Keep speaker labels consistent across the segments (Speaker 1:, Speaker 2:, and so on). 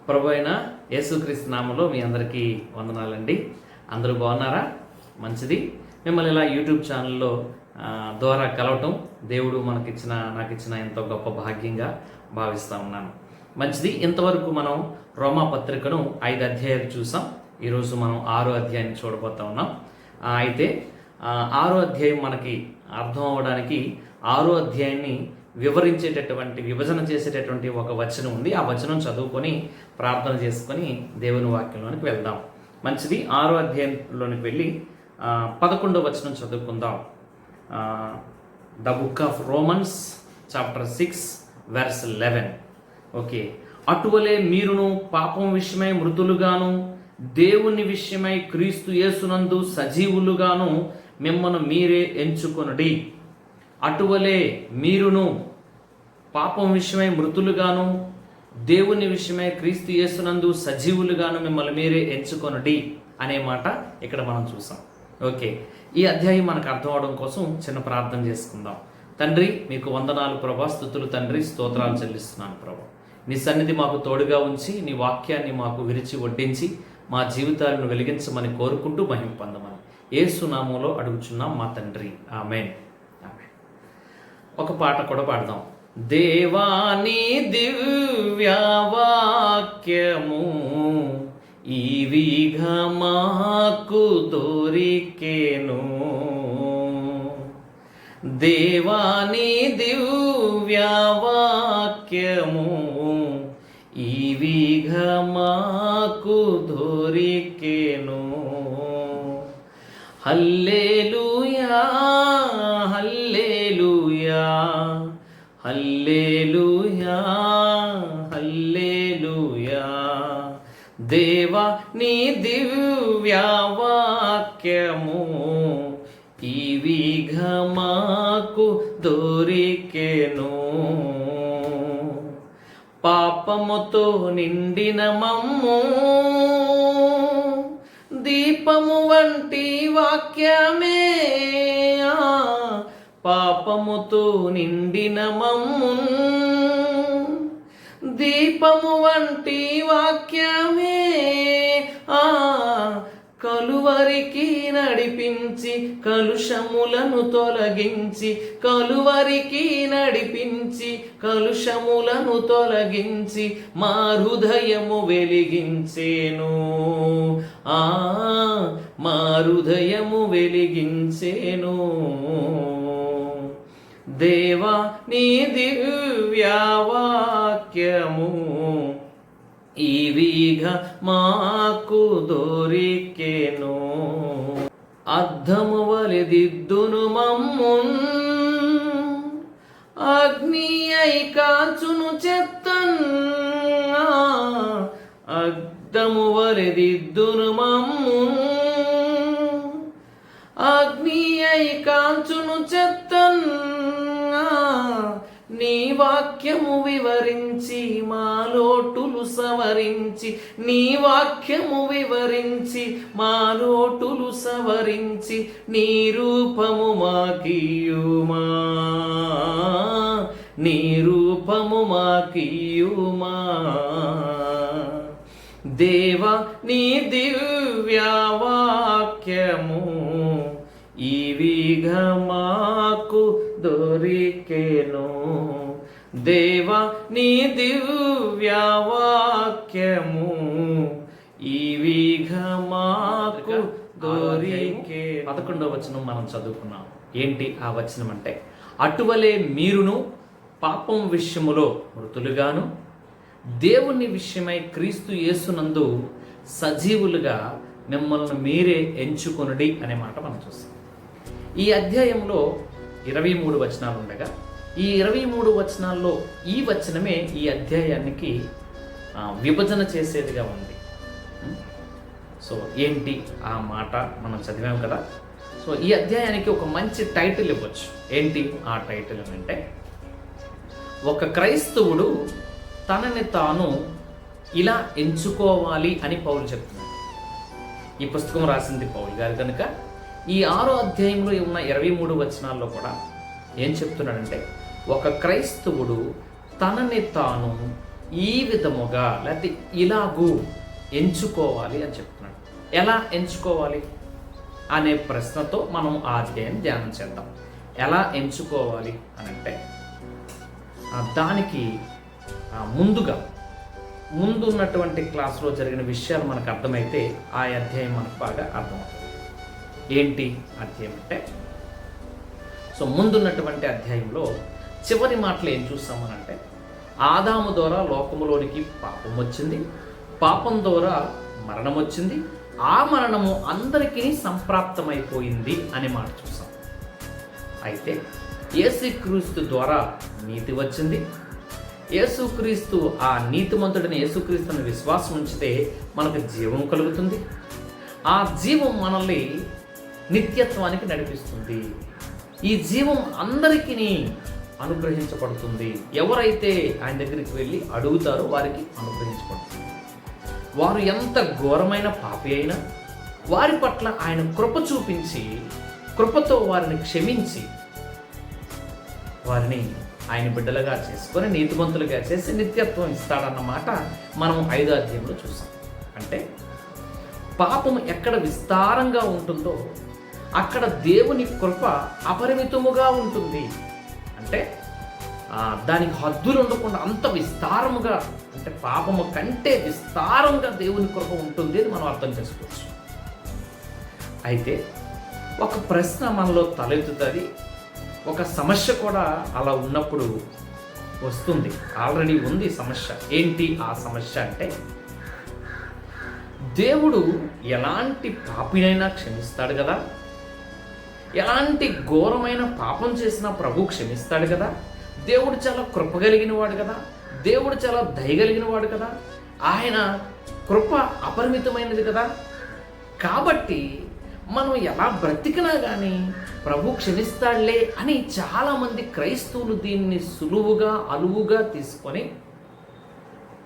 Speaker 1: ప్రభు అయిన యేసుక్రీస్తు నామములో మీ అందరికీ వందనాలండి. అందరూ బాగున్నారా? మంచిది. మిమ్మల్ని ఇలా యూట్యూబ్ ఛానల్లో ద్వారా కలవటం దేవుడు నాకు ఇచ్చిన ఎంతో గొప్ప భాగ్యంగా భావిస్తూ ఉన్నాను. మంచిది. ఇంతవరకు మనం రోమా పత్రికను 5 అధ్యాయాలు చూసాం. ఈరోజు మనం 6వ అధ్యాయాన్ని చూడబోతా ఉన్నాం. అయితే 6వ అధ్యాయం మనకి అర్థం అవ్వడానికి 6వ అధ్యాయాన్ని విభజన చేసేటటువంటి ఒక వచనం ఉంది. ఆ వచనం చదువుకొని ప్రార్థన చేసుకొని దేవుని వాక్యంలోనికి వెళ్దాం. మంచిది. 6వ అధ్యాయంలోనికి వెళ్ళి 11వ వచనం చదువుకుందాం. The book of Romans chapter 6 verse 11. Okay. అటువలే మీరును పాపం విషయమై మృతులుగాను దేవుని విషయమై క్రీస్తు యేసునందు సజీవులుగాను మిమ్మల్ని మీరే ఎంచుకొనుడి. అటువలే మీరును పాపం విషయమై మృతులుగాను దేవుని విషయమై క్రీస్తు యేసునందు సజీవులుగాను మిమ్మల్ని మీరే ఎంచుకొనుడి అనే మాట ఇక్కడ మనం చూసాం. ఓకే. ఈ అధ్యాయం మనకు అర్థం అవడం కోసం చిన్న ప్రార్థన చేసుకుందాం. తండ్రి, మీకు వందనాలు ప్రభా, స్తుతులు తండ్రి, స్తోత్రాలు చెల్లిస్తున్నాను ప్రభా. నీ సన్నిధి మాకు తోడుగా ఉంచి నీ వాక్యాన్ని మాకు విరిచి వడ్డించి మా జీవితాలను వెలిగించమని కోరుకుంటూ మహిమ పొందమని యేసు నామములో అడుగుచున్నాం మా తండ్రి. ఆమేన్. ఆమేన్. ఒక పాట కూడా పాడదాం. దేవాని దివ్యవాక్యము ఈవిగా మాకు దొరికెను. దేవాని దివ్యవాక్యము ఈవిగా మాకు దొరికెను. హల్లెలూయా హల్లెలూయా హల్లెలూయా హల్లెలూయా. దేవా నీ దివ్యవాక్యము ఈవిగా మాకు దొరికెను. పాపముతో నిండిన మమ్ము దీపము వంటి వాక్యమే. పాపముతో నిండిన మమ్ము దీపము వంటి వాక్యమే. కలువరికి నడిపించి కలుషములను తొలగించి, కలువరికి నడిపించి కలుషములను తొలగించి మా హృదయము వెలిగించేను. మా హృదయము వెలిగించేను. దేవా నీ దివ్యవాక్యము ఈవిగా మాకు దొరికెను. అద్దము వలె దిద్దును మమ్మున్, అగ్ని అయి కాచును చెత్తన్. అద్దము వలె దిద్దును మమ్మున్, అగ్ని అయి కాచును చెత్తన్. నీ వాక్యము వివరించి మా లోటులు సవరించి, నీ వాక్యము వివరించి మా లోటులు సవరించి నీ రూపము మాకియుమా, నీ రూపము మాకియుమా. దేవా నీ దివ్యవాక్యము ఈవిగా మాకు దొరికెను. దేవా నీ దివ్యవాక్యము ఈవిగా మాకు దొరికెను. 11వ వచనం మనం చదువుకున్నాం. ఏంటి ఆ వచనం అంటే, అటువలే మీరును పాపం విషయములో మృతులుగాను దేవుని విషయమై క్రీస్తు యేసునందు సజీవులుగా మిమ్మల్ని మీరే ఎంచుకొనుడి అనే మాట మనం చూస్తాం. ఈ అధ్యాయంలో 23 వచనాలు ఉండగా ఈ 23 వచనాల్లో ఈ వచనమే ఈ అధ్యాయానికి విభజన చేసేదిగా ఉంది. సో ఏంటి ఆ మాట మనం చదివాం కదా. సో ఈ అధ్యాయానికి ఒక మంచి టైటిల్ ఇవ్వచ్చు. ఏంటి ఆ టైటిల్ అంటే, ఒక క్రైస్తవుడు తనని తాను ఇలా ఎంచుకోవాలి అని పౌలు చెప్తున్నాడు. ఈ పుస్తకం రాసింది పౌలు గారు కనుక ఈ 6వ అధ్యాయంలో ఉన్న 23 వచనాల్లో కూడా ఏం చెప్తున్నాడంటే, ఒక క్రైస్తవుడు తనని తాను ఈ విధముగా లేకపోతే ఇలాగూ ఎంచుకోవాలి అని చెప్తున్నాడు. ఎలా ఎంచుకోవాలి అనే ప్రశ్నతో మనం ఆ అధ్యాయం ధ్యానం చేద్దాం. ఎలా ఎంచుకోవాలి అని అంటే దానికి ముందున్నటువంటి క్లాసులో జరిగిన విషయాలు మనకు అర్థమైతే ఆ అధ్యాయం మనకు బాగా అర్థమవుతుంది. ఏంటి అధ్యాయం అంటే, సో ముందున్నటువంటి అధ్యాయంలో చివరి మాటలు ఏం చూస్తామనంటే, ఆదాము ద్వారా లోకములోనికి పాపం వచ్చింది, పాపం ద్వారా మరణం వచ్చింది, ఆ మరణము అందరికీ సంప్రాప్తమైపోయింది అనే మాట చూసాం. అయితే యేసుక్రీస్తు ద్వారా నీతి వచ్చింది. యేసుక్రీస్తు ఆ నీతిమంతుడిని యేసుక్రీస్తుని విశ్వాసం ఉంచితే మనకు జీవం కలుగుతుంది. ఆ జీవం మనల్ని నిత్యత్వానికి నడిపిస్తుంది. ఈ జీవం అందరికీ అనుగ్రహించబడుతుంది. ఎవరైతే ఆయన దగ్గరికి వెళ్ళి అడుగుతారో వారికి అనుగ్రహించబడుతుంది. వారు ఎంత ఘోరమైన పాపి అయినా వారి పట్ల ఆయన కృప చూపించి కృపతో వారిని క్షమించి వారిని ఆయన బిడ్డలుగా చేసుకొని నీతిమంతులుగా చేసి నిత్యత్వం ఇస్తాడన్నమాట మనం 5వ అధ్యాయంలో చూసాం. అంటే పాపం ఎక్కడ విస్తారంగా ఉంటుందో అక్కడ దేవుని కృప అపరిమితముగా ఉంటుంది. అంటే దానికి హద్దులు ఉండకుండా అంత విస్తారముగా, అంటే పాపము కంటే విస్తారంగా దేవుని కృప ఉంటుంది అని మనం అర్థం చేసుకోవచ్చు. అయితే ఒక ప్రశ్న మనలో తలెత్తుతుంది. ఒక సమస్య కూడా అలా ఉన్నప్పుడు వస్తుంది. ఆల్రెడీ ఉంది సమస్య. ఏంటి ఆ సమస్య అంటే, దేవుడు ఎలాంటి పాపినైనా క్షమిస్తాడు కదా, ఎలాంటి ఘోరమైన పాపం చేసినా ప్రభు క్షమిస్తాడు కదా, దేవుడు చాలా కృప కలిగిన వాడు కదా, దేవుడు చాలా దయగలిగిన వాడు కదా, ఆయన కృప అపరిమితమైనది కదా, కాబట్టి మనం ఎలా బ్రతికినా కానీ ప్రభు క్షమిస్తాడులే అని చాలామంది క్రైస్తవులు దీన్ని సులువుగా అలువుగా తీసుకొని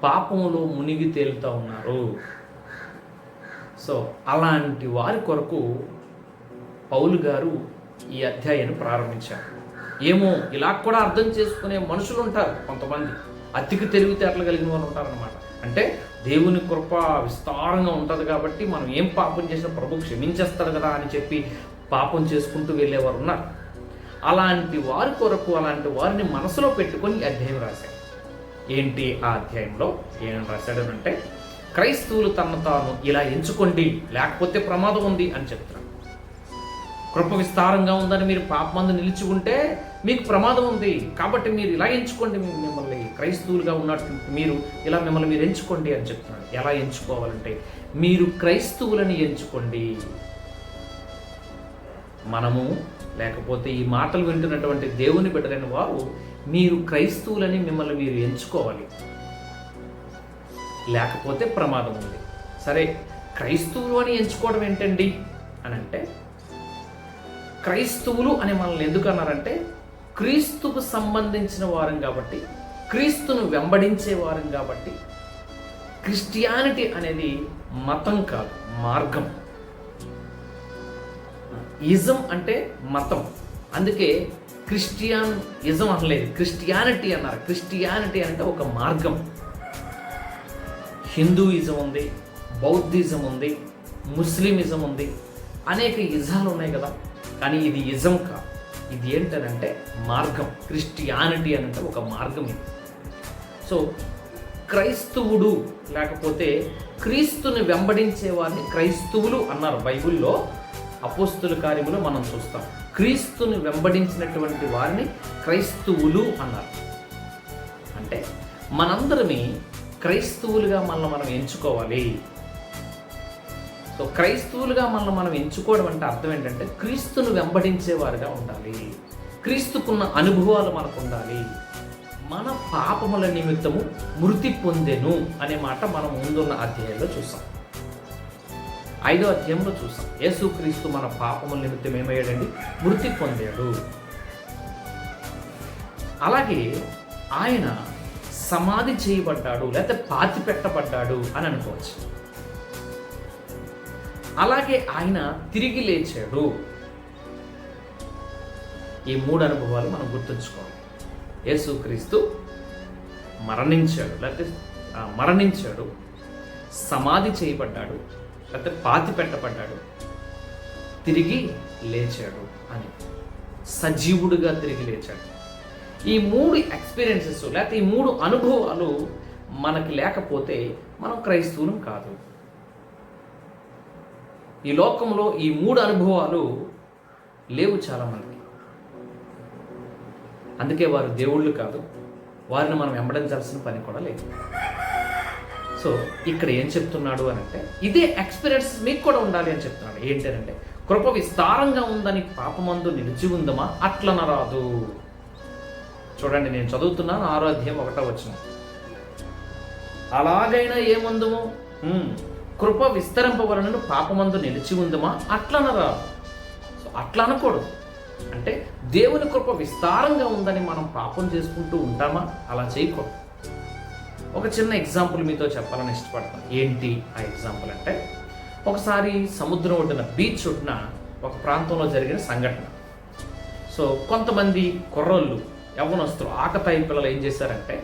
Speaker 1: పాపంలో మునిగి తేలుతూ ఉన్నారు. సో అలాంటి వారి కొరకు పౌలు గారు ఈ అధ్యాయాన్ని ప్రారంభించారు. ఏమో ఇలా కూడా అర్థం చేసుకునే మనుషులు ఉంటారు, కొంతమంది అతికి తెలివితేటలు కలిగిన వాళ్ళు ఉంటారనమాట. అంటే దేవుని కృప విస్తారంగా ఉంటుంది కాబట్టి మనం ఏం పాపం చేసినా ప్రభు క్షమించేస్తాడు కదా అని చెప్పి పాపం చేసుకుంటూ వెళ్ళేవారు ఉన్నారు. అలాంటి వారి కొరకు, అలాంటి వారిని మనసులో పెట్టుకొని అధ్యాయం రాశాడు. ఏంటి ఆ అధ్యాయంలో ఏం రాశాడు అంటే, క్రైస్తవులు తనను తాను ఇలా ఎంచుకోండి లేకపోతే ప్రమాదం ఉంది అని చెప్తున్నాడు. కృప విస్తారంగా ఉందని మీరు పాపమందు నిలిచి ఉంటే మీకు ప్రమాదం ఉంది, కాబట్టి మీరు ఇలా ఎంచుకోండి, మిమ్మల్ని క్రైస్తవులుగా ఉన్నట్టు మీరు ఇలా మిమ్మల్ని మీరు ఎంచుకోండి అని చెప్తున్నాడు. ఎలా ఎంచుకోవాలంటే, మీరు క్రైస్తవులని ఎంచుకోండి. మనము లేకపోతే ఈ మాటలు వింటున్నటువంటి దేవుని బిడ్డలైన వారు మీరు క్రైస్తవులని మిమ్మల్ని మీరు ఎంచుకోవాలి, లేకపోతే ప్రమాదం ఉంది. సరే, క్రైస్తవులు అని ఎంచుకోవడం ఏంటండి అని అంటే, క్రైస్తవులు అని మనల్ని ఎందుకు అన్నారంటే, క్రీస్తుకు సంబంధించిన వారం కాబట్టి, క్రీస్తును వెంబడించే వారం కాబట్టి. క్రిస్టియానిటీ అనేది మతం కాదు, మార్గం. ఇజం అంటే మతం, అందుకే క్రిస్టియన్ ఇజం అనలేదు, క్రిస్టియానిటీ అన్నారు. క్రిస్టియానిటీ అంటే ఒక మార్గం. హిందూయిజం ఉంది, బౌద్ధిజం ఉంది, ముస్లిమిజం ఉంది, అనేక ఇజాలు ఉన్నాయి కదా, కానీ ఇది ఇజం కాదు. ఇది ఏంటంటే మార్గం. క్రిస్టియానిటీ అని అంటే ఒక మార్గం ఇది. సో క్రైస్తవుడు లేకపోతే క్రీస్తుని వెంబడించే వారిని క్రైస్తవులు అన్నారు. బైబిల్లో అపోస్తుల కార్యములు మనం చూస్తాం, క్రీస్తుని వెంబడించినటువంటి వారిని క్రైస్తవులు అన్నారు. అంటే మనందరమే క్రైస్తవులుగా మనం ఎంచుకోవాలి. సో క్రైస్తవులుగా మనం ఎంచుకోవడం అంటే అర్థం ఏంటంటే, క్రీస్తును వెంబడించేవారుగా ఉండాలి, క్రీస్తుకున్న అనుభవాలు మనకు ఉండాలి. మన పాపముల నిమిత్తము మృతి పొందెను అనే మాట మనం ముందున్న అధ్యాయంలో చూసాం. 5వ అధ్యాయంలో చూసాం, యేసుక్రీస్తు మన పాపముల నిమిత్తం ఏమయ్యాడండి? మృతి పొందాడు. అలాగే ఆయన సమాధి చేయబడ్డాడు, లేకపోతే పాతి పెట్టబడ్డాడు అని అనుకోవచ్చు. అలాగే ఆయన తిరిగి లేచాడు. ఈ 3 అనుభవాలు మనం గుర్తుంచుకోవాలి. యేసుక్రీస్తు మరణించాడు, సమాధి చేయబడ్డాడు, లేకపోతే పాతి పెట్టబడ్డాడు, తిరిగి లేచాడు అని, సజీవుడిగా తిరిగి లేచాడు. ఈ 3 ఎక్స్పీరియన్సెస్ లేకపోతే ఈ 3 అనుభవాలు మనకి లేకపోతే మనం క్రైస్తవులం కాదు. ఈ లోకంలో ఈ 3 అనుభవాలు లేవు చాలామందికి. అందుకే వారు దేవుళ్ళు కాదు, వారిని మనం వెంబడించాల్సిన పని కూడా లేదు. సో ఇక్కడ ఏం చెప్తున్నాడు అని అంటే, ఇదే ఎక్స్పీరియన్స్ మీకు కూడా ఉండాలి అని చెప్తున్నాడు. ఏంటంటే, కృప విస్తారంగా ఉందని పాపమందు నిలిచి ఉందమా అట్లనరాదు. చూడండి, నేను చదువుతున్నాను 6వ అధ్యాయం 1వ వచనం. అలాగైనా ఏమందుము, కృప విస్తరింపవలనను పాపమందు నిలిచి ఉందమా అట్లనరాదు. సో అట్లా అనకూడదు. అంటే దేవుని కృప విస్తారంగా ఉందని మనం పాపం చేసుకుంటూ ఉంటామా? అలా చేయకూడదు. ఒక చిన్న ఎగ్జాంపుల్ మీతో చెప్పాలని ఇష్టపడతాను. ఏంటి ఆ ఎగ్జాంపుల్ అంటే, ఒకసారి సముద్రం ఒడ్డున, బీచ్ ఒడ్డున ఒక ప్రాంతంలో జరిగిన సంఘటన. సో కొంతమంది కుర్రోళ్ళు, యవ్వనస్తులు, ఆకతాయి పిల్లలు ఏం చేశారంటే,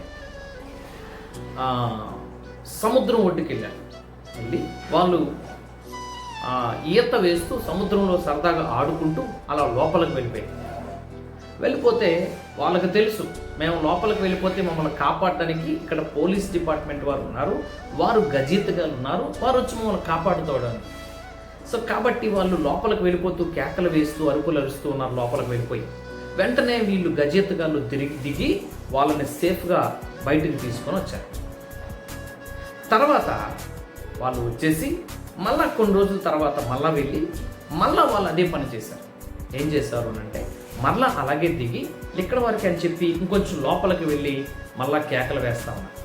Speaker 1: సముద్రం ఒడ్డుకి వెళ్ళి వాళ్ళు ఈత వేస్తూ సముద్రంలో సరదాగా ఆడుకుంటూ అలా లోపలికి వెళ్ళిపోతే వాళ్ళకి తెలుసు, మేము లోపలికి వెళ్ళిపోతే మమ్మల్ని కాపాడడానికి ఇక్కడ పోలీస్ డిపార్ట్మెంట్ వారు ఉన్నారు, వారు గజీతగాళ్ళు ఉన్నారు, వారు వచ్చి మమ్మల్ని కాపాడుతాడని. సో కాబట్టి వాళ్ళు లోపలికి వెళ్ళిపోతూ కేకలు వేస్తూ అరుపులు అరుస్తూ ఉన్నారు. లోపలికి వెళ్ళిపోయి వెంటనే వీళ్ళు గజీతగాళ్ళు దిగి వాళ్ళని సేఫ్గా బయటికి తీసుకొని వచ్చారు. తర్వాత వాళ్ళు వచ్చేసి మళ్ళా కొన్ని రోజుల తర్వాత మళ్ళా వెళ్ళి మళ్ళా వాళ్ళు అదే పని చేశారు. ఏం చేశారు అంటే, మళ్ళా అలాగే దిగి ఇక్కడ వరకు అని చెప్పి ఇంకొంచెం లోపలికి వెళ్ళి మళ్ళా కేకలు వేస్తా ఉన్నారు.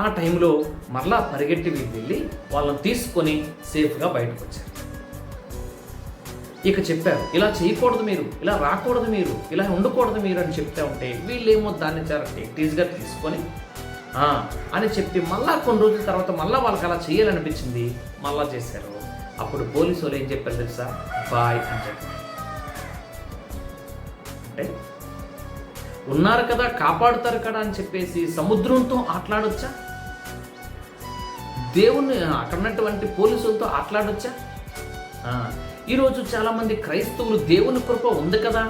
Speaker 1: ఆ టైంలో మళ్ళా పరిగెట్టి వెళ్ళి వాళ్ళని తీసుకొని సేఫ్గా బయటకు వచ్చారు. ఇక చెప్పారు, ఇలా చేయకూడదు మీరు, ఇలా రాకూడదు మీరు, ఇలా ఉండకూడదు మీరు అని చెప్తే ఉంటే వీళ్ళేమో దాన్ని చాలా టెక్టీస్గా తీసుకొని అని చెప్పి మళ్ళా కొన్ని రోజుల తర్వాత మళ్ళీ వాళ్ళకి అలా చేయాలనిపించింది, మళ్ళా చేశారు. అప్పుడు పోలీసు వాళ్ళు ఏం చెప్పారు తెలుసా? బాయ్ అని చెప్పారు. అంటే ఉన్నారు కదా, కాపాడుతారు కదా అని చెప్పేసి సముద్రంతో ఆటలాడొచ్చా? దేవుణ్ణి అక్కడ ఉన్నటువంటి పోలీసులతో ఆటలాడొచ్చా? ఈరోజు చాలామంది క్రైస్తవులు దేవుని కృప ఉంది కదా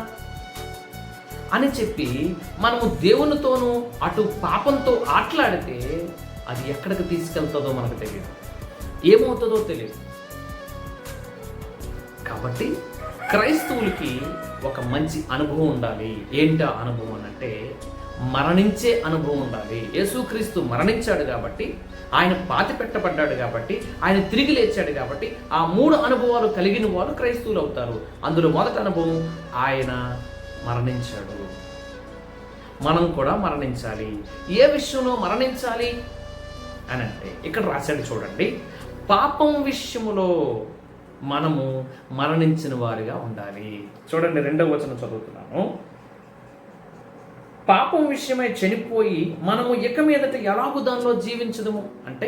Speaker 1: అని చెప్పి మనము దేవునితోనూ అటు పాపంతో ఆటలాడితే అది ఎక్కడికి తీసుకెళ్తుందో మనకు తెలియదు, ఏమవుతుందో తెలియదు. కాబట్టి క్రైస్తవులకి ఒక మంచి అనుభవం ఉండాలి. ఏంటా అనుభవం అంటే, మరణించే అనుభవం ఉండాలి. యేసుక్రీస్తు మరణించాడు కాబట్టి, ఆయన పాతి పెట్టబడ్డాడు కాబట్టి, ఆయన తిరిగి లేచాడు కాబట్టి, ఆ 3 అనుభవాలు కలిగిన వాళ్ళు క్రైస్తవులు అవుతారు. అందులో మొదటి అనుభవం, ఆయన మరణించాడు. మనం కూడా మరణించాలి. ఏ విషయంలో మరణించాలి అని అంటే, ఇక్కడ రాశాడు చూడండి, పాపం విషయములో మనము మరణించిన వారిగా ఉండాలి. చూడండి 2వ వచనం చదువుతున్నాను. పాపం విషయమై చనిపోయి మనము ఇక మీదట ఎలాగూ దానిలో జీవించదము అంటే,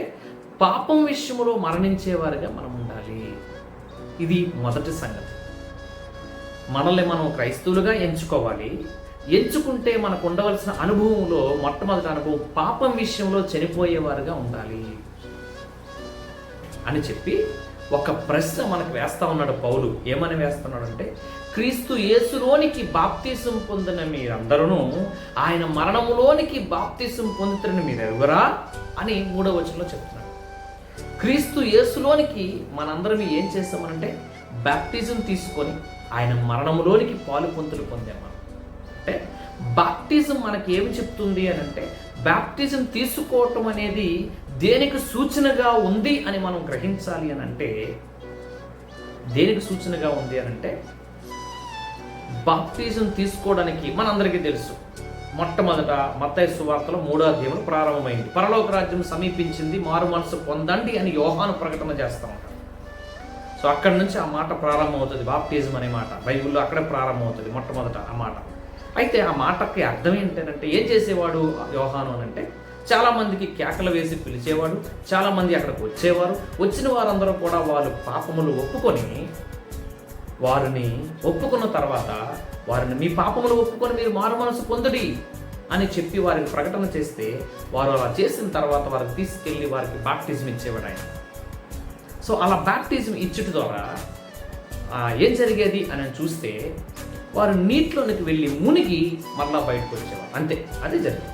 Speaker 1: పాపం విషయములో మరణించేవారిగా మనం ఉండాలి. ఇది మొదటి సంగతి. మనల్ని మనం క్రైస్తవులుగా ఎంచుకోవాలి. ఎంచుకుంటే మనకు ఉండవలసిన అనుభవంలో మొట్టమొదటి అనుభవం పాపం విషయంలో చనిపోయేవారుగా ఉండాలి అని చెప్పి ఒక ప్రశ్న మనకు వేస్తా ఉన్నాడు పౌలు. ఏమని వేస్తున్నాడు అంటే, క్రీస్తు యేసులోనికి బాప్తిసం పొందిన మీరందరూ ఆయన మరణములోనికి బాప్తిసం పొందుతున్న మీరు ఎరుగరా అని 3వ వచనంలో చెప్తున్నాడు. క్రీస్తు యేసులోనికి మనందరం ఏం చేస్తామనంటే, బాప్టిజం తీసుకొని ఆయన మరణములోనికి పాలు పొందులు పొందాము. అంటే బాప్టిజం మనకి ఏమి చెప్తుంది అని అంటే, బాప్టిజం తీసుకోవటం అనేది దేనికి సూచనగా ఉంది అని మనం గ్రహించాలి అని అంటే, దేనికి సూచనగా ఉంది అని అంటే, బాప్టిజం తీసుకోవడానికి మనందరికీ తెలుసు, మొట్టమొదట మత్తయి సువార్తలో 3వ అధ్యాయం ప్రారంభమైంది. పరలోక రాజ్యం సమీపించింది, మారు మనసు పొందండి అని యోహాను ప్రకటన చేస్తూ ఉంటాడు. సో అక్కడి నుంచి ఆ మాట ప్రారంభమవుతుంది. బాప్టిజం అనే మాట బైబిల్లో అక్కడే ప్రారంభమవుతుంది మొట్టమొదట ఆ మాట. అయితే ఆ మాటకి అర్థం ఏంటంటే, ఏం చేసేవాడు యోహాను అని అంటే, చాలామందికి కేకలు వేసి పిలిచేవాడు, చాలామంది అక్కడికి వచ్చేవారు. వచ్చిన వారందరూ కూడా వాళ్ళు పాపములు ఒప్పుకున్న తర్వాత వారిని, మీ పాపములు ఒప్పుకొని మీరు మారు మనసు పొందుడి, అని చెప్పి వారికి ప్రకటన చేస్తే వారు అలా చేసిన తర్వాత వారికి తీసుకెళ్ళి వారికి బాప్టిజం ఇచ్చేవాడు ఆయన. సో అలా బాప్టిజం ఇచ్చుట ద్వారా ఏం జరిగేది అని చూస్తే వారు నీటిలోనికి వెళ్ళి మునిగి మళ్ళా బయటకు వచ్చేవారు. అంతే, అదే జరిగింది.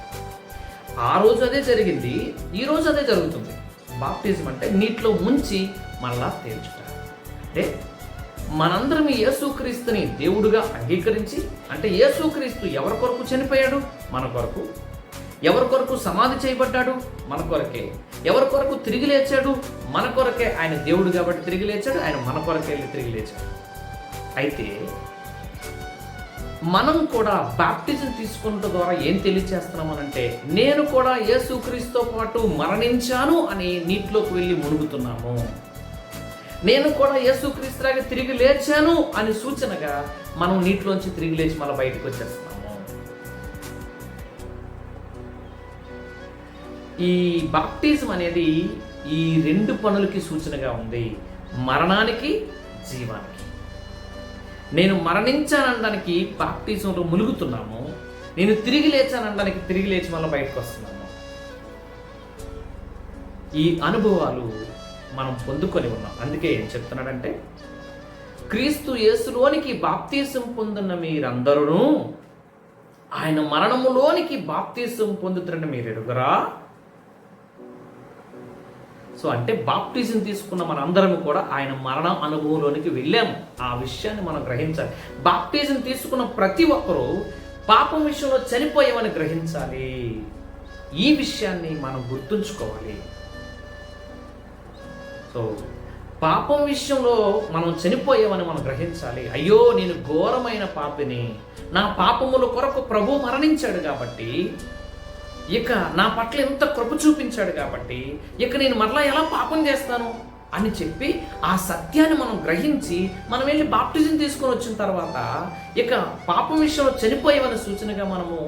Speaker 1: ఆ రోజు అదే జరిగింది, ఈ రోజు అదే జరుగుతుంది. బాప్టిజం అంటే నీటిలో ముంచి మళ్ళా తేల్చుట. అంటే మనందరం యేసుక్రీస్తుని దేవుడుగా అంగీకరించి, అంటే యేసుక్రీస్తు ఎవరి కొరకు చనిపోయాడు? మన కొరకు. ఎవరి కొరకు సమాధి చేయబడ్డాడు? మన కొరకే. ఎవరి కొరకు తిరిగి లేచాడు? మన కొరకే. ఆయన దేవుడు కాబట్టి తిరిగి లేచాడు, ఆయన మన కొరకే వెళ్ళి తిరిగి లేచాడు. అయితే మనం కూడా బాప్టిజం తీసుకున్న ద్వారా ఏం తెలియచేస్తున్నామనంటే, నేను కూడా యేసుక్రీస్తుతో పాటు మరణించాను అని నీటిలోకి వెళ్ళి మునుగుతున్నాము. నేను కూడా యేసుక్రీస్తులాగా తిరిగి లేచాను అని సూచనగా మనం నీటిలోంచి తిరిగి లేచి మళ్ళీ బయటకు వచ్చేస్తున్నాము. ఈ బాప్టిజం అనేది ఈ రెండు పనులకి సూచనగా ఉంది, మరణానికి, జీవానికి. నేను మరణించానడానికి బాప్టిజంలో మునుగుతున్నాము, నేను తిరిగి లేచానడానికి తిరిగి లేచి మళ్ళీ బయటకు వస్తున్నాము. ఈ అనుభవాలు మనం పొందుకొని ఉన్నాం. అందుకే ఏం చెప్తున్నాడంటే, క్రీస్తు యేసులోనికి బాప్తిసం పొందిన మీరందరూ ఆయన మరణములోనికి బాప్తిసం పొందుతున్న మీరు ఎరుగరా? సో అంటే బాప్టిజం తీసుకున్న మనందరం కూడా ఆయన మరణ అనుభవంలోనికి వెళ్ళాము. ఆ విషయాన్ని మనం గ్రహించాలి. బాప్టిజం తీసుకున్న ప్రతి ఒక్కరూ పాపం విషయంలో చనిపోయామని గ్రహించాలి. ఈ విషయాన్ని మనం గుర్తుంచుకోవాలి. సో పాపం విషయంలో మనం చనిపోయామని మనం గ్రహించాలి. అయ్యో, నేను ఘోరమైన పాపిని, నా పాపముల కొరకు ప్రభు మరణించాడు కాబట్టి, ఇక నా పట్ల ఎంత కృప చూపించాడు కాబట్టి ఇక నేను మరలా ఎలా పాపం చేస్తాను అని చెప్పి ఆ సత్యాన్ని మనం గ్రహించి మనం వెళ్ళి బాప్టిజం తీసుకొని వచ్చిన తర్వాత ఇక పాపం విషయంలో చనిపోయేవని సూచనగా మనము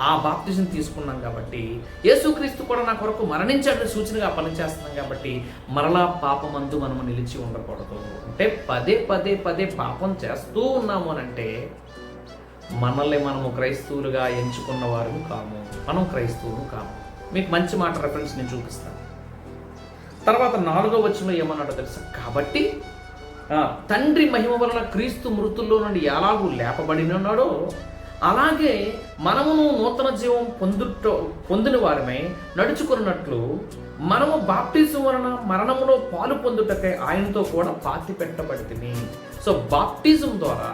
Speaker 1: ఆ బాప్టిజం తీసుకున్నాం కాబట్టి, యేసుక్రీస్తు కూడా నా కొరకు మరణించాడని సూచనగా పనిచేస్తున్నాం కాబట్టి మరలా పాపమందు మనము నిలిచి ఉండకూడదు. అంటే పదే పదే పదే పాపం చేస్తూ ఉన్నాము అని అంటే మనల్ని మనము క్రైస్తవులుగా ఎంచుకున్న వారు కాము, మనం క్రైస్తవులు కాము. మీకు మంచి మాట రెఫరెన్స్ నేను చూపిస్తాను. తర్వాత 4వ వచనంలో ఏమన్నాడో తెలుసా? కాబట్టి తండ్రి మహిమ వలన క్రీస్తు మృతుల్లో నుండి ఎలాగూ లేపబడినాడో అలాగే మనమును నూతన జీవం పొందిన వారమై నడుచుకున్నట్లు మనము బాప్టిజం వలన మరణములో పాలు పొందుటకై ఆయనతో కూడా పాతి పెట్టబడితిమి. సో బాప్టిజం ద్వారా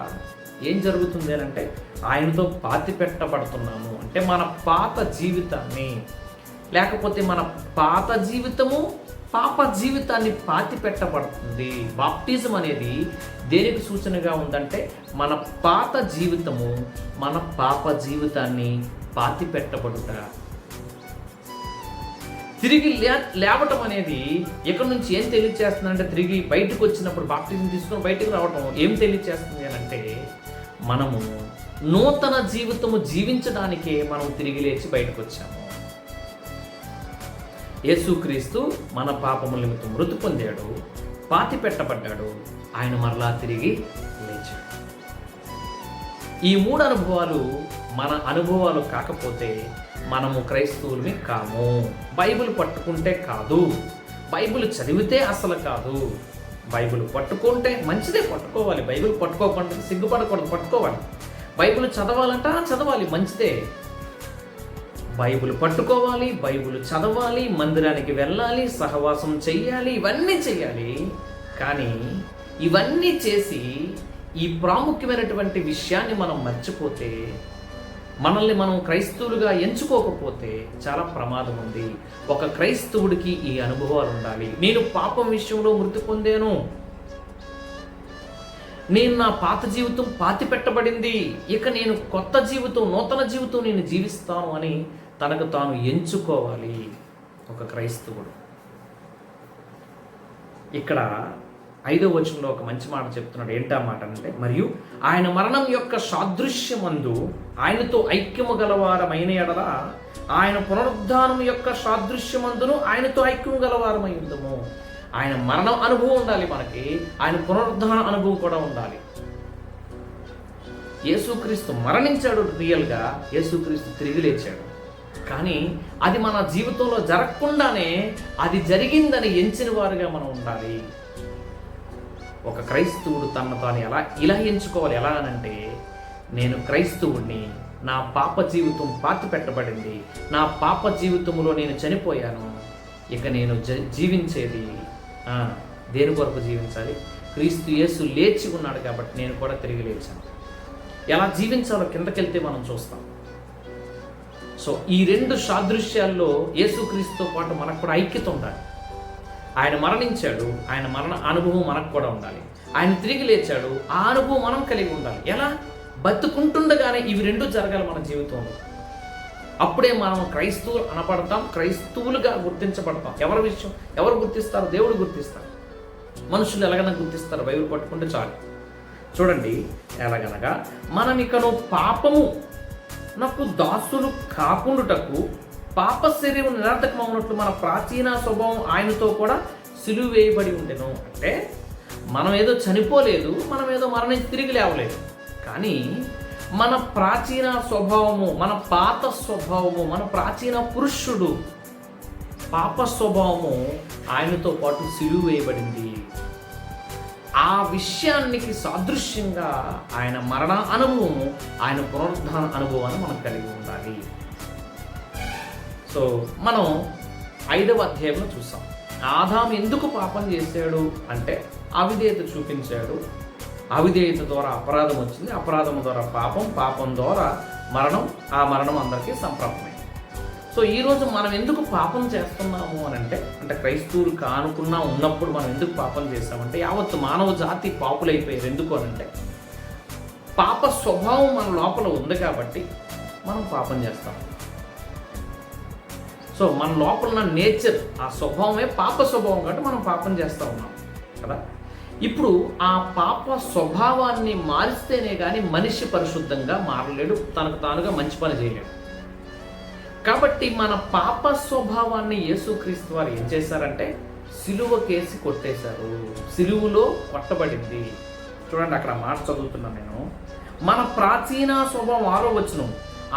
Speaker 1: ఏం జరుగుతుంది అని అంటే ఆయనతో పాతి పెట్టబడుతున్నాము. అంటే మన పాత జీవితాన్ని, లేకపోతే మన పాత జీవితము పాప జీవితాన్ని పాతి పెట్టబడుతుంది. బాప్టిజం అనేది దేనికి సూచనగా ఉందంటే మన పాత జీవితము, మన పాప జీవితాన్ని పాతి పెట్టబడుట. తిరిగి లేవటం అనేది ఇక్కడ నుంచి ఏం తెలియచేస్తుందంటే, తిరిగి బయటకు వచ్చినప్పుడు బాప్టిజం తీసుకొని బయటకు రావటం ఏం తెలియచేస్తుంది అని అంటే, మనము నూతన జీవితము జీవించడానికే మనం తిరిగి లేచి బయటకు వచ్చాము. యేసుక్రీస్తు మన పాపముల నిమిత్తం మృతి పొందాడు, పాతి పెట్టబడ్డాడు, ఆయన మరలా తిరిగి లేచాడు. ఈ 3 అనుభవాలు మన అనుభవాలు కాకపోతే మనము క్రైస్తవులమే కాము. బైబిల్ పట్టుకుంటే కాదు, బైబిల్ చదివితే అసలు కాదు. బైబిల్ పట్టుకుంటే మంచిదే, పట్టుకోవాలి. బైబిల్ పట్టుకోకుండా సిగ్గుపడకూడదు, పట్టుకోవాలి. బైబిల్ చదవాలంట చదవాలి, మంచిదే. బైబిల్ పట్టుకోవాలి, బైబిల్ చదవాలి, మందిరానికి వెళ్ళాలి, సహవాసం చెయ్యాలి, ఇవన్నీ చెయ్యాలి. కానీ ఇవన్నీ చేసి ఈ ప్రాముఖ్యమైనటువంటి విషయాన్ని మనం మర్చిపోతే, మనల్ని మనం క్రైస్తవులుగా ఎంచుకోకపోతే చాలా ప్రమాదం ఉంది. ఒక క్రైస్తవుడికి ఈ అనుభవాలు ఉండాలి. నేను పాపం విషయంలో మృతి పొందాను, నేను నా పాత జీవితం పాతి పెట్టబడింది, ఇక నేను కొత్త జీవితం, నూతన జీవితం నేను జీవిస్తాను అని తనకు తాను ఎంచుకోవాలి ఒక క్రైస్తవుడు. ఇక్కడ 5వ వచనంలో ఒక మంచి మాట చెప్తున్నాడు. ఏంటా మాట అంటే, మరియు ఆయన మరణం యొక్క సాదృశ్యమందు ఆయనతో ఐక్యము గలవారమైన ఎడల ఆయన పునరుద్ధానం యొక్క సాదృశ్యమందును ఆయనతో ఐక్యము గలవారమై ఉందము. ఆయన మరణం అనుభవం ఉండాలి మనకి, ఆయన పునరుద్ధాన అనుభవం కూడా ఉండాలి. యేసుక్రీస్తు మరణించాడు రియల్గా, యేసుక్రీస్తు తిరిగి లేచాడు. కానీ అది మన జీవితంలో జరగకుండానే అది జరిగిందని ఎంచిన వారుగా మనం ఉండాలి. ఒక క్రైస్తవుడు తనను తాను ఇలా ఎంచుకోవాలి. ఎలా అనంటే, నేను క్రైస్తవుడిని, నా పాప జీవితం పాతి పెట్టబడింది, నా పాప జీవితంలో నేను చనిపోయాను, ఇక నేను జీవించేది దేని కొరకు జీవించాలి? క్రీస్తు యేసు లేచి ఉన్నాడు కాబట్టి నేను కూడా తిరిగి లేచాను. ఎలా జీవించాలో కిందకెళ్తే మనం చూస్తాం. సో ఈ రెండు సాదృశ్యాల్లో యేసుక్రీస్తుతో పాటు మనకు కూడా ఐక్యత ఉండాలి. ఆయన మరణించాడు, ఆయన మరణ అనుభవం మనకు కూడా ఉండాలి. ఆయన తిరిగి లేచాడు, ఆ అనుభవం మనం కలిగి ఉండాలి. ఎలా? బతుకుంటుండగానే ఇవి రెండు జరగాలి మన జీవితంలో. అప్పుడే మనం క్రైస్తవులు అనపడతాం, క్రైస్తవులుగా గుర్తించబడతాం. ఎవరు గుర్తిస్తారు? దేవుడు గుర్తిస్తారు. మనుషులు ఎలాగైనా గుర్తిస్తారు, బైబిల్ పట్టుకుంటే చాలు. చూడండి, ఎలాగనగా మనం ఇకను పాపము నాకు దాసులు కాకుండాటకు పాప శరీరం నిరర్థకమవునట్లు మన ప్రాచీన స్వభావం ఆయనతో కూడా సిలువ వేయబడి ఉండెను. అంటే మనం ఏదో చనిపోలేదు, మనం ఏదో మరణించి తిరిగి లేవలేదు. కానీ మన ప్రాచీన స్వభావము, మన పాత స్వభావము, మన ప్రాచీన పురుషుడు పాప స్వభావము ఆయనతో పాటు సిలువ వేయబడింది. ఆ విషయానికి సాదృశ్యంగా ఆయన మరణ అనుభవము, ఆయన పునరుద్ధాన అనుభవాన్ని మనం కలిగి ఉండాలి. సో మనం 5వ అధ్యాయంలో చూసాం. ఆదాము ఎందుకు పాపం చేశాడు అంటే అవిధేయత చూపించాడు. అవిధేయత ద్వారా అపరాధం వచ్చింది, అపరాధం ద్వారా పాపం, పాపం ద్వారా మరణం, ఆ మరణం అందరికీ సంప్రాప్తమైంది. సో ఈరోజు మనం ఎందుకు పాపం చేస్తున్నాము అని అంటే క్రైస్తవులు కానుకున్నా ఉన్నప్పుడు మనం ఎందుకు పాపం చేస్తామంటే, యావత్తు మానవ జాతి పాపులైపోయారు. ఎందుకు అనంటే పాప స్వభావం మన లోపల ఉంది కాబట్టి మనం పాపం చేస్తాం. సో మన లోపల ఉన్న నేచర్, ఆ స్వభావమే పాప స్వభావం కాబట్టి మనం పాపం చేస్తూ ఉన్నాం కదా. ఇప్పుడు ఆ పాప స్వభావాన్ని మారిస్తేనే కానీ మనిషి పరిశుద్ధంగా మారలేడు, తనకు తానుగా మంచి పని చేయలేడు. కాబట్టి మన పాప స్వభావాన్ని యేసుక్రీస్తు వారు ఏం చేశారంటే సిలువ కేసి కొట్టేశారు. సిలువలో కొట్టబడింది. చూడండి, అక్కడ మాట చదువుతున్నాను నేను. మన ప్రాచీన స్వభావం 6వ వచనం,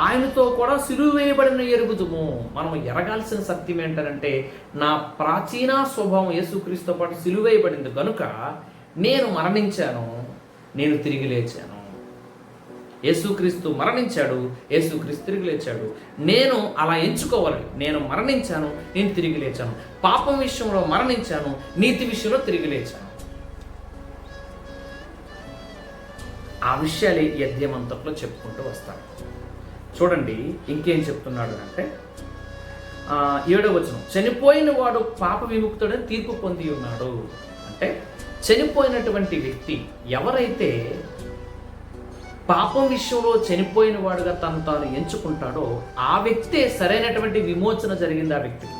Speaker 1: ఆయనతో కూడా సిలువ వేయబడిన ఎరుగుదుము. మనం ఎరగాల్సిన సత్యం ఏంటంటే, నా ప్రాచీన స్వభావం యేసుక్రీస్తుతో పాటు సిలువ వేయబడింది కనుక నేను మరణించాను, నేను తిరిగి లేచాను. యేసుక్రీస్తు మరణించాడు, యేసుక్రీస్తు తిరిగి లేచాడు. నేను అలా ఎంచుకోవాలి. నేను మరణించాను, నేను తిరిగి లేచాను. పాపం విషయంలో మరణించాను, నీతి విషయంలో తిరిగి లేచాను. ఆ విషయాలు ఈ అధ్యాయమంతట్లో చెప్పుకుంటూ వస్తాను. చూడండి, ఇంకేం చెప్తున్నాడు అంటే 7వ వచనం, చనిపోయిన వాడు పాప విముక్తుడని తీర్పు పొంది ఉన్నాడు. అంటే చనిపోయినటువంటి వ్యక్తి ఎవరైతే పాపం విషయంలో చనిపోయిన వాడుగా తను తాను ఎంచుకుంటాడో ఆ వ్యక్తే సరైనటువంటి విమోచన జరిగింది ఆ వ్యక్తికి.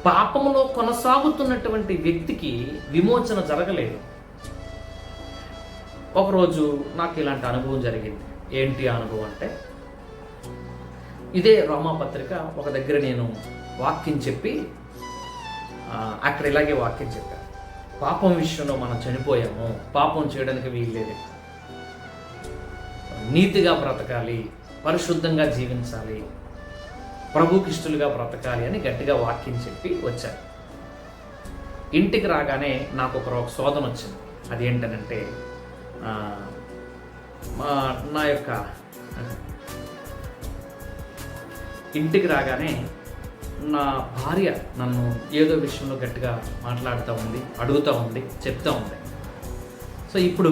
Speaker 1: పాపంలో కొనసాగుతున్నటువంటి వ్యక్తికి విమోచన జరగలేదు. ఒకరోజు నాకు ఇలాంటి అనుభవం జరిగింది. ఏంటి అనుభవం అంటే, ఇదే రోమాపత్రిక ఒక దగ్గర నేను వాక్యం చెప్పి అక్కడ ఇలాగే వాక్యం చెప్పాను. పాపం విషయంలో మనం చనిపోయాము, పాపం చేయడానికి వీల్లేదు, నీతిగా బ్రతకాలి, పరిశుద్ధంగా జీవించాలి, ప్రభుకిష్టులుగా బ్రతకాలి అని గట్టిగా వాక్యం చెప్పి వచ్చాను. ఇంటికి రాగానే నాకు ఒక శోధన వచ్చింది. అదేంటనంటే, నా యొక్క ఇంటికి రాగానే నా భార్య నన్ను ఏదో విషయంలో గట్టిగా మాట్లాడుతూ ఉంది, అడుగుతూ ఉంది, చెప్తూ ఉంది. సో ఇప్పుడు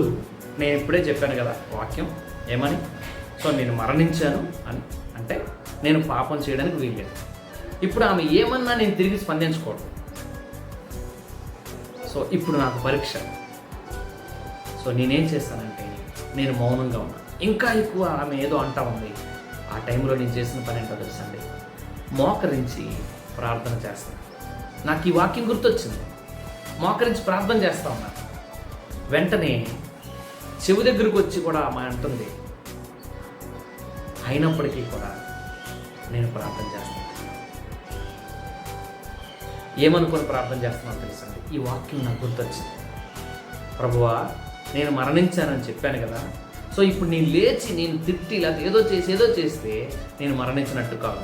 Speaker 1: నేను ఇప్పుడే చెప్పాను కదా వాక్యం ఏమని. సో నేను మరణించాను అని అంటే నేను పాపం చేయడానికి వీల్లేదు. ఇప్పుడు ఆమె ఏమన్నా నేను తిరిగి స్పందించకూడదు. సో ఇప్పుడు నాకు పరీక్ష. సో నేనేం చేస్తానంటే నేను మౌనంగా ఉన్నాను. ఇంకా ఎక్కువ ఆమె ఏదో అంటా ఉంది. ఆ టైంలో నేను చేసిన పని ఏంటో తెలుసండి, మోకరించి ప్రార్థన చేస్తాను. నాకు ఈ వాక్యం గుర్తొచ్చింది. మోకరించి ప్రార్థన చేస్తా ఉన్నాను. వెంటనే చెవి దగ్గరకు వచ్చి కూడా ఆమె అంటుంది, అయినప్పటికీ కూడా నేను ప్రార్థన చేస్తాను. ఏమనుకొని ప్రార్థన చేస్తున్నాను తెలుసండి, ఈ వాక్యం నాకు గుర్తొచ్చింది. ప్రభువా, నేను మరణించానని చెప్పాను కదా. సో ఇప్పుడు నేను లేచి నేను తిట్టి లేకపోతే ఏదో చేస్తే నేను మరణించినట్టు కాదు.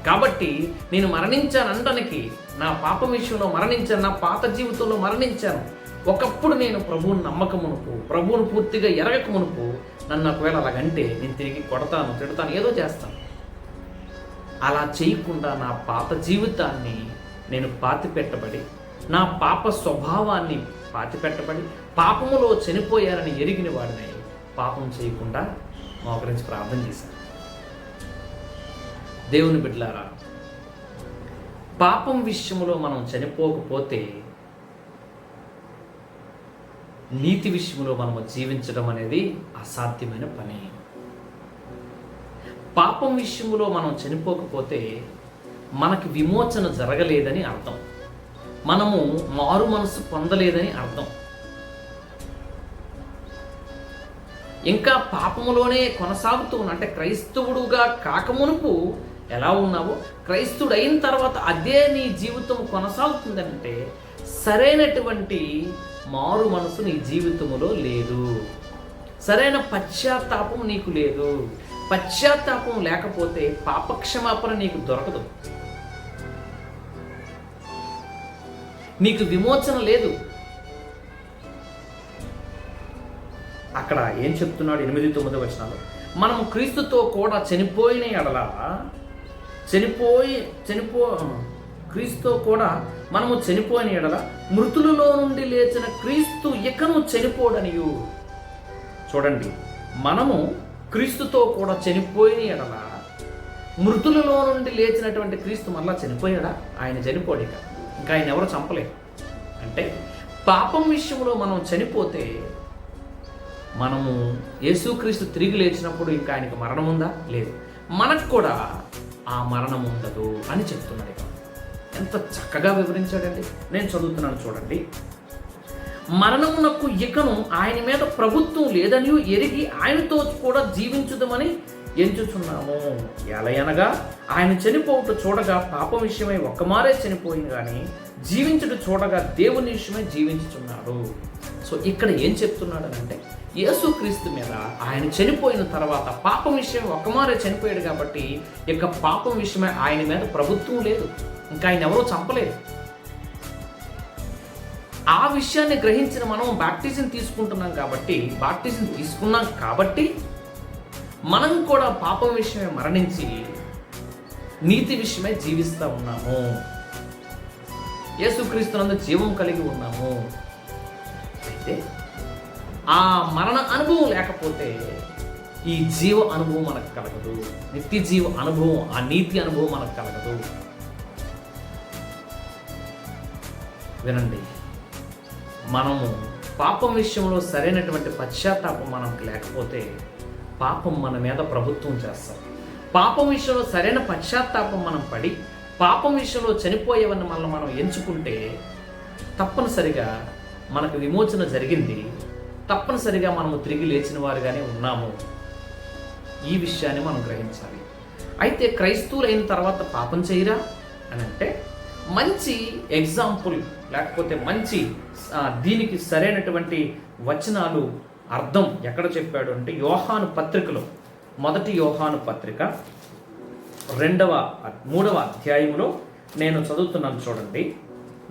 Speaker 1: కాబట్టి నేను మరణించాను అనడానికి, నా పాపం విషయంలో మరణించాను, నా పాత జీవితంలో మరణించాను. ఒకప్పుడు నేను ప్రభువుని నమ్మకమునుపు, ప్రభువును పూర్తిగా ఎరగక మునుపు నన్ను ఒకవేళ అలాగంటే నేను తిరిగి కొడతాను, తిడతాను, ఏదో చేస్తాను. అలా చేయకుండా నా పాత జీవితాన్ని నేను పాతిపెట్టబడి, నా పాప స్వభావాన్ని పాతిపెట్టబడి, పాపములో చనిపోయారని ఎరిగిన వాడిని పాపం చేయకుండా మోకరించి ప్రార్థన చేశాను. దేవుని బిడ్డలారా, పాపం విషయంలో మనం చనిపోకపోతే నీతి విషయంలో మనము జీవించడం అనేది అసాధ్యమైన పని. పాపం విషయంలో మనం చనిపోకపోతే మనకి విమోచన జరగలేదని అర్థం, మనము మారు మనసు పొందలేదని అర్థం. ఇంకా పాపములోనే కొనసాగుతూ అంటే క్రైస్తవుడుగా కాకమునుపు ఎలా ఉన్నావో క్రైస్తవుడు అయిన తర్వాత అదే నీ జీవితం కొనసాగుతుందంటే సరైనటువంటి మారు మనసు నీ జీవితంలో లేదు, సరైన పశ్చాత్తాపం నీకు లేదు. పశ్చాత్తాపం లేకపోతే పాపక్షమాపణ నీకు దొరకదు, నీకు విమోచన లేదు. అక్కడ ఏం చెప్తున్నాడు 8-9 వచనాలు, మనం క్రీస్తుతో కూడా చనిపోయిన ఎడల క్రీస్తుతో కూడా మనము చనిపోయిన ఎడల మృతులలో నుండి లేచిన క్రీస్తు ఇకను చనిపోడనియు. చూడండి, మనము క్రీస్తుతో కూడా చనిపోయిన ఎడల మృతులలో నుండి లేచినటువంటి క్రీస్తు మళ్ళా చనిపోయాడా? ఆయన చనిపోడు, ఇంకా ఆయన ఎవరు చంపలేదు. అంటే పాపం విషయంలో మనం చనిపోతే మనము యేసుక్రీస్తు తిరిగి లేచినప్పుడు ఇంకా ఆయనకు మరణం ఉందా? లేదు. మనకు కూడా ఆ మరణం ఉండదు అని చెప్తున్నాడు. ఎంత చక్కగా వివరించాడండి. నేను చదువుతున్నాను చూడండి. మరణమునకు ఇకను ఆయన మీద ప్రభుత్వం లేదని ఎరిగి ఆయనతో కూడా జీవించుదామని ఎంచుచున్నాము. ఎలయనగా ఆయన చనిపోవుట చూడగా పాపం విషయమై ఒక్కమారే చనిపోయింది, కానీ జీవించుట చూడగా దేవుని విషయమై జీవించుచున్నాడు. సో ఇక్కడ ఏం చెప్తున్నాడు అంటే, యేసుక్రీస్తు మీద ఆయన చనిపోయిన తర్వాత పాపం విషయం ఒక్కమారే చనిపోయాడు కాబట్టి ఇక పాపం విషయమై ఆయన మీద ప్రభుత్వం లేదు, ఇంకా ఆయన ఎవరో చంపలేదు. ఆ విషయాన్ని గ్రహించిన మనం బాప్టిజం తీసుకుంటున్నాం కాబట్టి మనం కూడా పాపం విషయమై మరణించి నీతి విషయమై జీవిస్తూ ఉన్నాము, యేసుక్రీస్తునందు జీవం కలిగి ఉన్నాము. అయితే ఆ మరణ అనుభవం లేకపోతే ఈ జీవ అనుభవం మనకు కలగదు, నిత్య జీవ అనుభవం, ఆ నీతి అనుభవం మనకు కలగదు. వినండి, మనము పాపం విషయంలో సరైనటువంటి పశ్చాత్తాపం మనకు లేకపోతే పాపం మన మీద ప్రభుత్వం చేస్తాం. పాపం విషయంలో సరైన పశ్చాత్తాపం మనం పడి పాపం విషయంలో చనిపోయేవన్నీ మనం ఎంచుకుంటే తప్పనిసరిగా మనకు విమోచన జరిగింది, తప్పనిసరిగా మనము తిరిగి లేచిన వారుగానే ఉన్నాము. ఈ విషయాన్ని మనం గ్రహించాలి. అయితే క్రైస్తవులు అయిన తర్వాత పాపం చేయరా అని అంటే మంచి ఎగ్జాంపుల్ లేకపోతే మంచి దీనికి సరైనటువంటి వచనాలు అర్థం ఎక్కడ చెప్పాడు అంటే యోహాను పత్రికలో, 1 యోహాను పత్రిక 3వ అధ్యాయంలో నేను చదువుతున్నాను చూడండి.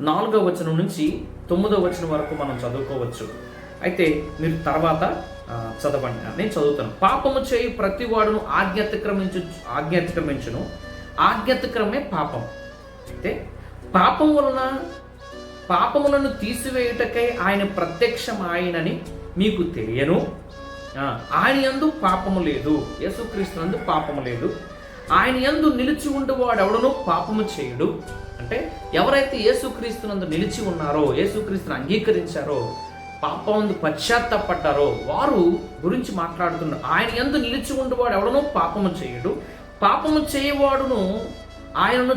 Speaker 1: 4వ వచనం నుంచి 9వ వచనం వరకు మనం చదువుకోవచ్చు. అయితే మీరు తర్వాత చదవండి, నేను చదువుతాను. పాపము చేయి ప్రతివాడును ఆజ్ఞాతిక్రమించును, ఆజ్ఞాతిక్రమే పాపం. అయితే పాపములను తీసివేయుటకై ఆయన ప్రత్యక్షం ఆయనని మీకు తెలియను. ఆయన యందు పాపము లేదు, యేసుక్రీస్తునందు పాపము లేదు. ఆయన యందు నిలిచి ఉండేవాడు ఎవడనూ పాపము చేయుడు. అంటే ఎవరైతే యేసుక్రీస్తునందు నిలిచి ఉన్నారో, యేసుక్రీస్తును అంగీకరించారో, పాపమందు పశ్చాత్తాపడ్డారో వారు గురించి మాట్లాడుతున్నారు. ఆయన యందు నిలిచి ఉండేవాడు ఎవడనూ పాపము చేయుడు, పాపము చేయవాడును ఆయనను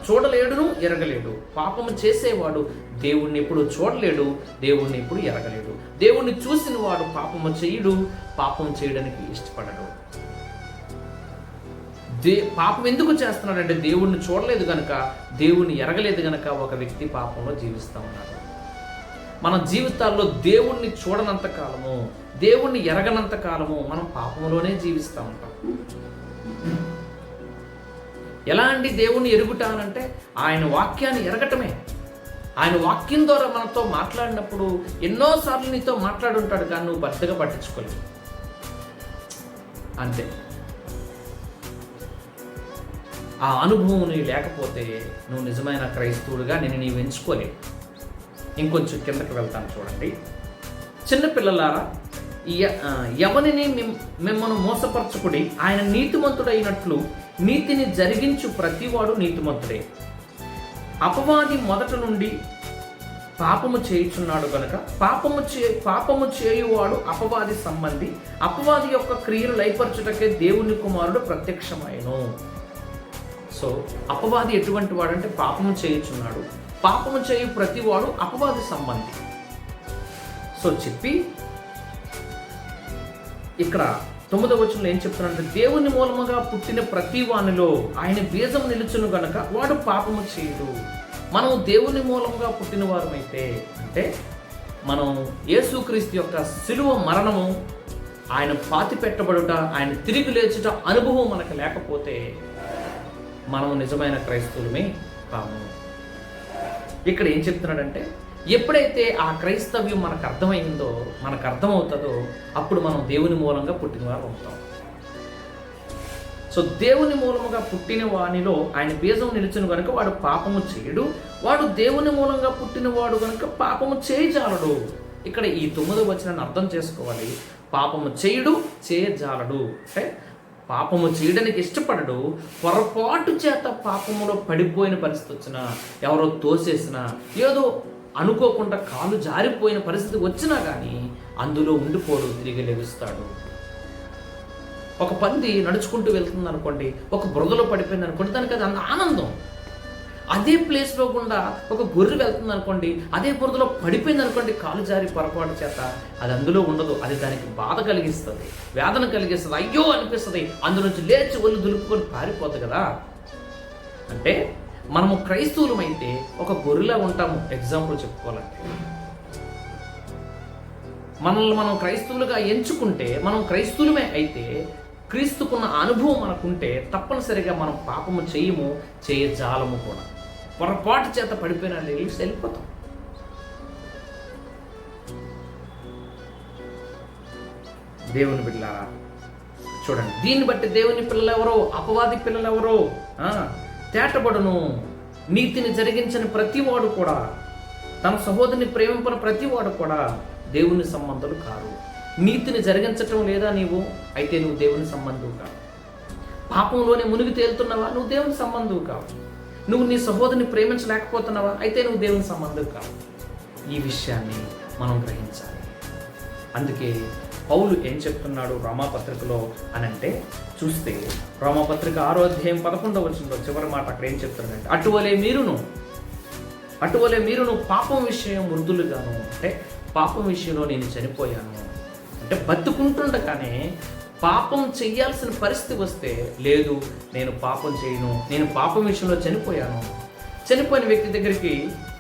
Speaker 1: చూడలేడును ఎరగలేడు. పాపము చేసేవాడు దేవుణ్ణి ఎప్పుడు చూడలేడు, దేవుణ్ణి ఎప్పుడు ఎరగలేడు. దేవుణ్ణి చూసిన వాడు పాపము చేయుడు, పాపం చేయడానికి ఇష్టపడడు. పాపం ఎందుకు చేస్తున్నాడంటే దేవుణ్ణి చూడలేదు గనక, దేవుణ్ణి ఎరగలేదు గనక ఒక వ్యక్తి పాపంలో జీవిస్తూ ఉన్నాడు. మన జీవితాల్లో దేవుణ్ణి చూడనంత కాలము, దేవుణ్ణి ఎరగనంత కాలము మనం పాపంలోనే జీవిస్తూ ఉంటాం. ఎలా అండి దేవుణ్ణి ఎరుగుట అనంటే ఆయన వాక్యాన్ని ఎరగటమే. ఆయన వాక్యం ద్వారా మనతో మాట్లాడినప్పుడు ఎన్నోసార్లు నీతో మాట్లాడుంటాడు, కానీ నువ్వు పెద్దగా పట్టించుకోలేవు. అంతే. ఆ అనుభవం నీవు లేకపోతే నువ్వు నిజమైన క్రైస్తవుడిగా నీవు ఎంచుకోలేవు. ఇంకొంచెం కిందకి వెళ్తాను చూడండి. చిన్నపిల్లలారా, ఎవరిని మిమ్మల్ని మోసపరచుకుడి, ఆయన నీతిమంతుడైనట్లు నీతిని జరిగించు ప్రతివాడు నీతిమంతుడే. అపవాది మొదట నుండి పాపము చేయుచున్నాడు గనుక పాపము చేయువాడు అపవాది సంబంధి, అపవాది యొక్క క్రియలు లయపరచుటకే దేవుని కుమారుడు ప్రత్యక్షమైను. సో అపవాది ఎటువంటి వాడంటే పాపము చేయుచున్నాడు, పాపము చేయు ప్రతివాడు అపవాది సంబంధి. సో చెప్పి ఇక్కడ 9వ వచనంలో ఏం చెప్తున్నాడంటే, దేవుని మూలముగా పుట్టిన ప్రతి వానిలో ఆయన బీజం నిలుచును గనక వాడు పాపము చేయడు. మనం దేవుని మూలముగా పుట్టిన వారమైతే, అంటే మనం యేసుక్రీస్తు యొక్క శిలువ మరణము, ఆయన పాతి పెట్టబడుట, ఆయన తిరిగి లేచుట అనుభవం మనకు లేకపోతే మనం నిజమైన క్రైస్తవులమే కాము. ఇక్కడ ఏం చెప్తున్నాడంటే, ఎప్పుడైతే ఆ క్రైస్తవ్యం మనకు అర్థమైందో, మనకు అర్థమవుతుందో, అప్పుడు మనం దేవుని మూలంగా పుట్టిన వారు అవుతాం. సో దేవుని మూలముగా పుట్టిన వానిలో ఆయన బీజం నిలిచిన కనుక వాడు పాపము చేయడు, వాడు దేవుని మూలంగా పుట్టినవాడు కనుక పాపము చేయజాలడు. ఇక్కడ ఈ 9వ వచనాన్ని అర్థం చేసుకోవాలి. పాపము చేయుడు, చేయజాలడు అంటే పాపము చేయడానికి ఇష్టపడడు. పొరపాటు చేత పాపములో పడిపోయిన పరిస్థితి వచ్చినా, ఎవరో తోసేసినా, ఏదో అనుకోకుండా కాలు జారిపోయిన పరిస్థితి వచ్చినా కానీ అందులో ఉండిపోడు, తిరిగి లెగుస్తాడు. ఒక పంది నడుచుకుంటూ వెళ్తుంది అనుకోండి, ఒక బురదలో పడిపోయింది అనుకోండి, దానికి అది ఆనందం. అదే ప్లేస్లో గుండా ఒక గొర్రె వెళ్తుంది అనుకోండి, అదే బురదలో పడిపోయింది అనుకోండి, కాలు జారి పొరపాటు చేత, అది అందులో ఉండదు. అది దానికి బాధ కలిగిస్తుంది, వేదన కలిగిస్తుంది, అయ్యో అనిపిస్తుంది, అందులోంచి లేచి ఒళ్ళు దులుపుకొని పారిపోతుంది కదా. అంటే మనము క్రైస్తవులమైతే ఒక గొర్రెలా ఉంటాము. ఎగ్జాంపుల్ చెప్పుకోవాలంటే, మనల్ని మనం క్రైస్తవులుగా ఎంచుకుంటే, మనం క్రైస్తవులమే అయితే, క్రీస్తుకున్న అనుభవం మనకుంటే తప్పనిసరిగా మనం పాపము చేయము, చేయజాలము కూడా. పొరపాటు చేత పడిపోయిన వెళ్ళిపోతాం. దేవుని బిడ్డలారా చూడండి, దీన్ని బట్టి దేవుని పిల్లలు ఎవరో, అపవాది పిల్లలు ఎవరో తేటబడును. నీతిని జరిగించని ప్రతివాడు కూడా, తన సహోదరుని ప్రేమింపని ప్రతివాడు కూడా దేవుని సంబంధులు కారు. నీతిని జరిగించటం లేదా నీవు, అయితే నువ్వు దేవుని సంబంధువు కావు. పాపంలోనే మునిగి తేలుతున్నావా, నువ్వు దేవుని సంబంధువు కావు. నువ్వు నీ సహోదరుని ప్రేమించలేకపోతున్నావా, అయితే నువ్వు దేవుని సంబంధువు కావు. ఈ విషయాన్ని మనం గ్రహించాలి. అందుకే పౌలు ఏం చెప్తున్నాడు రోమాపత్రికలో అనంటే, చూస్తే రోమాపత్రిక 6వ అధ్యాయం 11వ వచనంలో చివరి మాట అక్కడ ఏం చెప్తున్నాడంటే, అటువలే మీరును పాపం విషయం మృదులుగాను, అంటే పాపం విషయంలో నేను చనిపోయాను. అంటే బతుకుంటుండగానే పాపం చెయ్యాల్సిన పరిస్థితి వస్తే, లేదు నేను పాపం చేయను, నేను పాపం విషయంలో చనిపోయాను. చనిపోయిన వ్యక్తి దగ్గరికి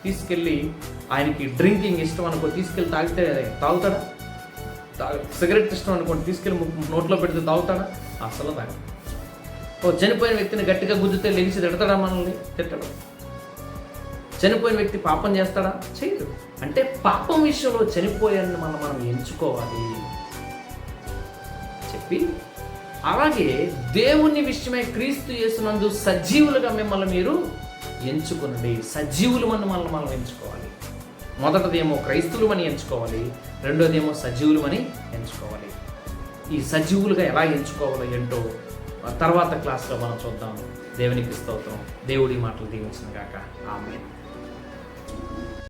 Speaker 1: తీసుకెళ్ళి, ఆయనకి డ్రింకింగ్ ఇష్టం అనుకో, తీసుకెళ్ళి తాగుతాడా? సిగరెట్ ఇష్టం అనుకోండి, తీసుకెళ్ళి నోట్లో పెడితే తాగుతాడా? అసలు తాగడు. చనిపోయిన వ్యక్తిని గట్టిగా గుద్దితే లెగిసి తిడతాడా? మనల్ని తిట్టడు. చనిపోయిన వ్యక్తి పాపం చేస్తాడా? చేయడు. అంటే పాపం విషయంలో చనిపోయాన్ని మనం ఎంచుకోవాలి చెప్పి, అలాగే దేవుని విషయమై క్రీస్తు యేసునందు సజీవులుగా మిమ్మల్ని మీరు ఎంచుకునండి. సజీవులు మనం ఎంచుకోవాలి. మొదటిదేమో క్రైస్తవులమని ఎంచుకోవాలి, రెండోదేమో సజీవులమని ఎంచుకోవాలి. ఈ సజీవులుగా ఎలా ఎంచుకోవాలో ఏంటో తర్వాత క్లాస్లో మనం చూద్దాం. దేవునికి స్తోత్రం. దేవుడి మాటలు దీవించును గాక. ఆమేన్.